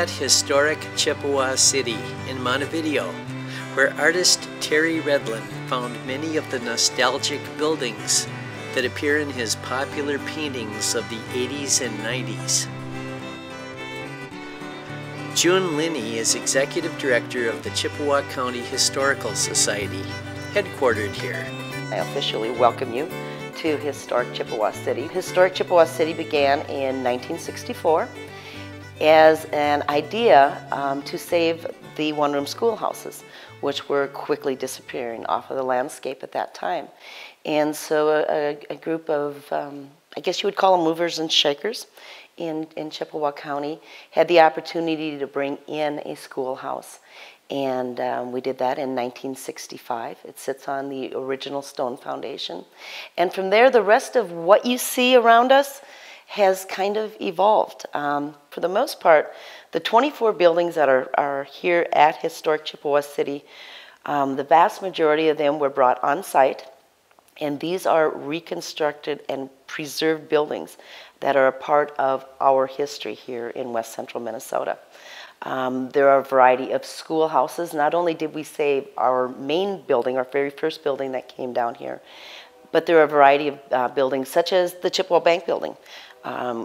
at historic Chippewa City in Montevideo, where artist Terry Redlin found many of the nostalgic buildings that appear in his popular paintings of the 80s and 90s. June Lynne is Executive Director of the Chippewa County Historical Society, headquartered here. I officially welcome you to Historic Chippewa City. Historic Chippewa City began in 1964 as an idea to save the one-room schoolhouses, which were quickly disappearing off of the landscape at that time. And so a group of, I guess you would call them movers and shakers in Chippewa County had the opportunity to bring in a schoolhouse. And we did that in 1965. It sits on the original stone foundation. And from there, the rest of what you see around us has kind of evolved. For the most part, the 24 buildings that are here at Historic Chippewa City, the vast majority of them were brought on site, and these are reconstructed and preserved buildings that are a part of our history here in West Central Minnesota. There are a variety of schoolhouses. Not only did we save our main building, our very first building that came down here, but there are a variety of buildings, such as the Chippewa Bank building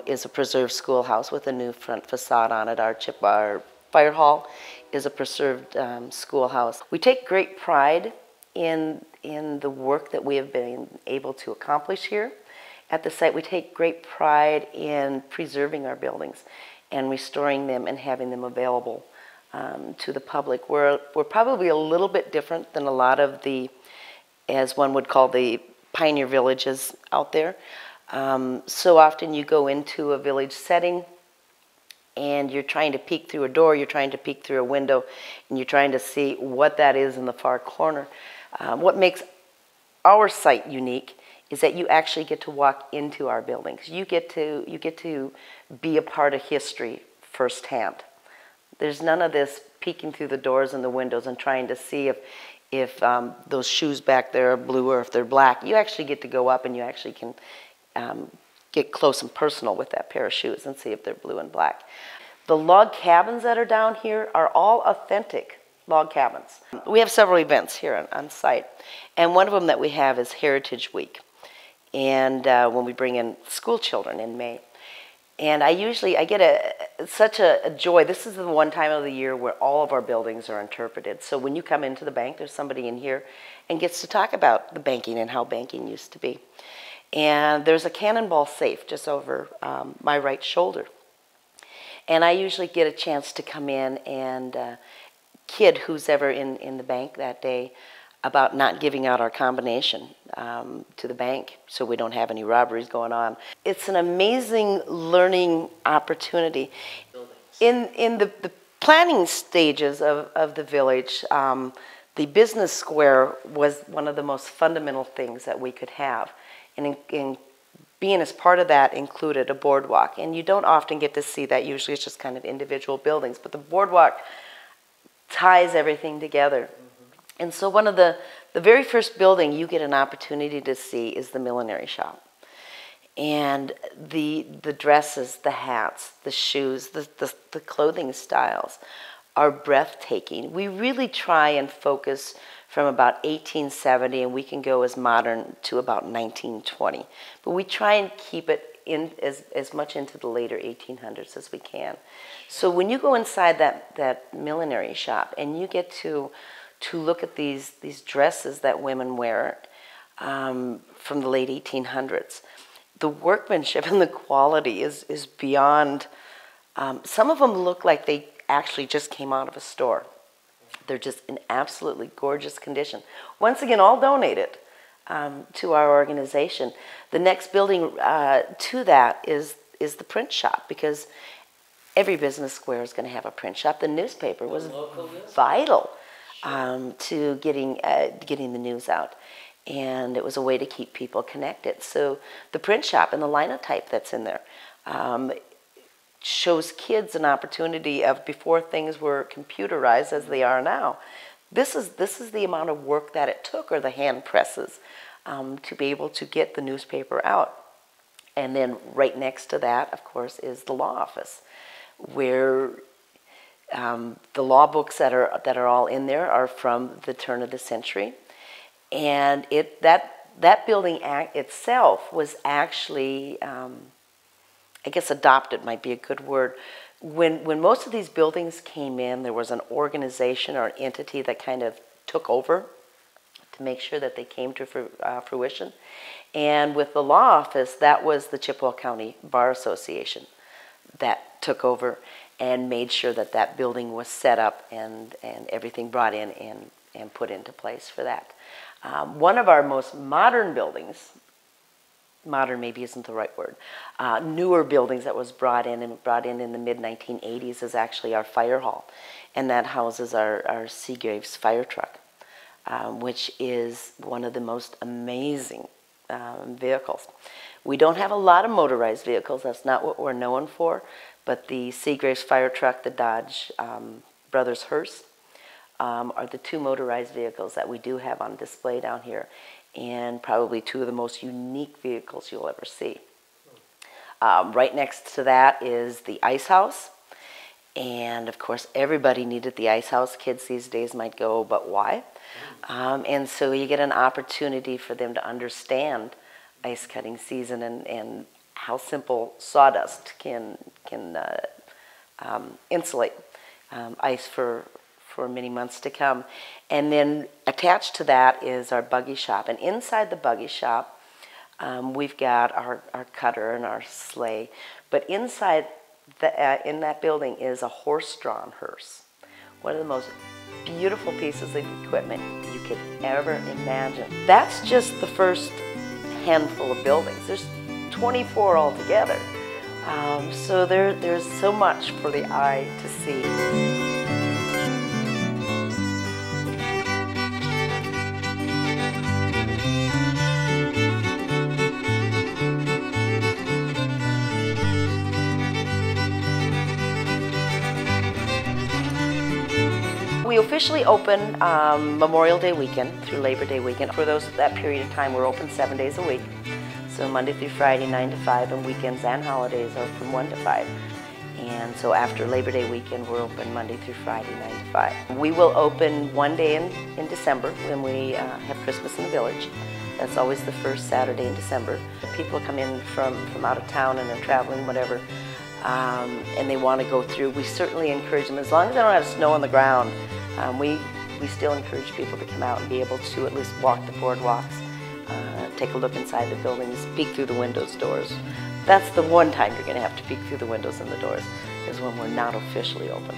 is a preserved schoolhouse with a new front facade on it. Our Fire Hall is a preserved schoolhouse. We take great pride in the work that we have been able to accomplish here at the site. We take great pride in preserving our buildings and restoring them and having them available to the public. We're probably a little bit different than a lot of the, as one would call, the pioneer villages out there. So often you go into a village setting and you're trying to peek through a door, you're trying to peek through a window, and you're trying to see what that is in the far corner. What makes our site unique is that you actually get to walk into our buildings. You get to be a part of history firsthand. There's none of this peeking through the doors and the windows and trying to see if those shoes back there are blue or if they're black. You actually get to go up and you actually can get close and personal with that pair of shoes and see if they're blue and black. The log cabins that are down here are all authentic log cabins. We have several events here on site, and one of them that we have is Heritage Week, and when we bring in school children in May. And I get such a joy. This is the one time of the year where all of our buildings are interpreted. So when you come into the bank, there's somebody in here and gets to talk about the banking and how banking used to be. And there's a cannonball safe just over my right shoulder. And I usually get a chance to come in and kid who's ever in the bank that day about not giving out our combination to the bank so we don't have any robberies going on. It's an amazing learning opportunity. In the planning stages of the village, the business square was one of the most fundamental things that we could have. And in being as part of that included a boardwalk. And you don't often get to see that. Usually it's just kind of individual buildings. But the boardwalk ties everything together. Mm-hmm. And so one of the very first building you get an opportunity to see is the millinery shop. And the dresses, the hats, the shoes, the clothing styles are breathtaking. We really try and focus from about 1870, and we can go as modern to about 1920. But we try and keep it in as much into the later 1800s as we can. So when you go inside that millinery shop and you get to look at these dresses that women wear from the late 1800s, the workmanship and the quality is beyond. Some of them look like they actually just came out of a store. They're just in absolutely gorgeous condition. Once again, all donated to our organization. The next building to that is the print shop, because every business square is going to have a print shop. The newspaper was vital to getting the news out, and it was a way to keep people connected. So the print shop and the linotype that's in there shows kids an opportunity of before things were computerized as they are now. This is the amount of work that it took, or the hand presses, to be able to get the newspaper out. And then right next to that, of course, is the law office, where The law books that are all in there are from the turn of the century, and that building itself was actually, I guess adopted might be a good word. When most of these buildings came in, there was an organization or an entity that kind of took over to make sure that they came to fruition. And with the law office, that was the Chippewa County Bar Association that took over and made sure that that building was set up and everything brought in and put into place for that. One of our most modern buildings, modern maybe isn't the right word, newer buildings that was brought in the mid-1980s is actually our fire hall. And that houses our Seagraves fire truck, which is one of the most amazing vehicles. We don't have a lot of motorized vehicles. That's not what we're known for. But the Seagraves fire truck, the Dodge Brothers hearse, are the two motorized vehicles that we do have on display down here, and probably two of the most unique vehicles you'll ever see. Right next to that is the ice house. And of course, everybody needed the ice house. Kids these days might go, but why? And so you get an opportunity for them to understand ice cutting season and how simple sawdust can insulate ice for many months to come. And then attached to that is our Buggy Shop. And inside the Buggy Shop, we've got our cutter and our sleigh. But inside in that building is a horse-drawn hearse. One of the most beautiful pieces of equipment you could ever imagine. That's just the first handful of buildings. There's 24 altogether. So there's so much for the eye to see. We officially open Memorial Day weekend through Labor Day weekend. For that period of time, we're open 7 days a week. So Monday through Friday, 9 to 5, and weekends and holidays are from 1 to 5. And so after Labor Day weekend, we're open Monday through Friday, 9 to 5. We will open one day in December when we have Christmas in the Village. That's always the first Saturday in December. People come in from out of town and they're traveling, whatever, and they want to go through. We certainly encourage them, as long as they don't have snow on the ground, we still encourage people to come out and be able to at least walk the boardwalks, take a look inside the buildings, peek through the windows, doors. That's the one time you're going to have to peek through the windows and the doors, is when we're not officially open.